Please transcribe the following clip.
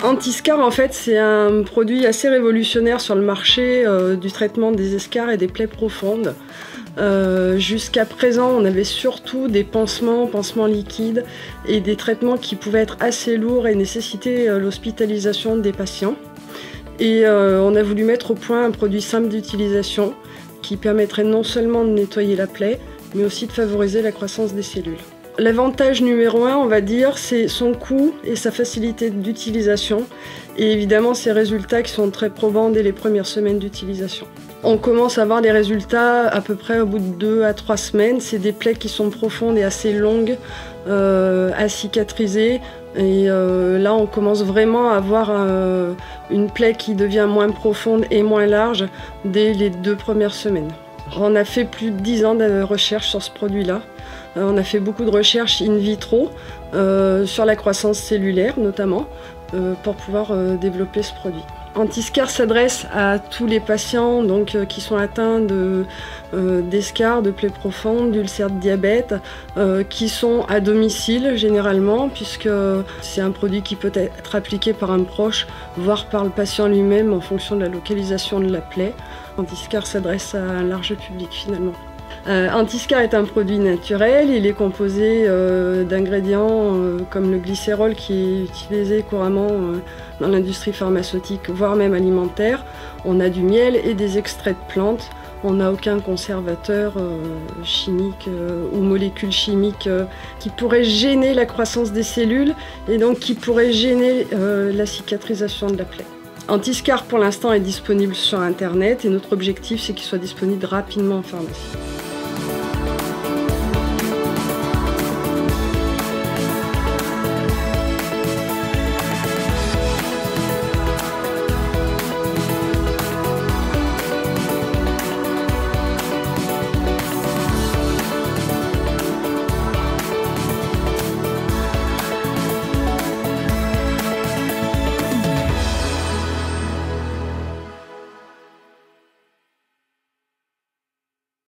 Antiscar, en fait, c'est un produit assez révolutionnaire sur le marché du traitement des escarres et des plaies profondes. Jusqu'à présent, on avait surtout des pansements liquides et des traitements qui pouvaient être assez lourds et nécessiter l'hospitalisation des patients. Et on a voulu mettre au point un produit simple d'utilisation qui permettrait non seulement de nettoyer la plaie, mais aussi de favoriser la croissance des cellules. L'avantage numéro 1, on va dire, c'est son coût et sa facilité d'utilisation et évidemment ses résultats qui sont très probants dès les premières semaines d'utilisation. On commence à avoir des résultats à peu près au bout de 2 à 3 semaines. C'est des plaies qui sont profondes et assez longues à cicatriser. Et là, on commence vraiment à avoir une plaie qui devient moins profonde et moins large dès les 2 premières semaines. On a fait plus de 10 ans de recherche sur ce produit-là. On a fait beaucoup de recherches in vitro sur la croissance cellulaire notamment pour pouvoir développer ce produit. Antiscar s'adresse à tous les patients donc, qui sont atteints d'escarres, de plaies profondes, d'ulcères de diabète, qui sont à domicile généralement, puisque c'est un produit qui peut être appliqué par un proche, voire par le patient lui-même en fonction de la localisation de la plaie. Antiscar s'adresse à un large public finalement. Antiscar est un produit naturel, il est composé d'ingrédients comme le glycérol qui est utilisé couramment dans l'industrie pharmaceutique, voire même alimentaire. On a du miel et des extraits de plantes. On n'a aucun conservateur chimique ou molécule chimique qui pourrait gêner la croissance des cellules et donc qui pourrait gêner la cicatrisation de la plaie. Antiscar pour l'instant est disponible sur internet et notre objectif c'est qu'il soit disponible rapidement en pharmacie.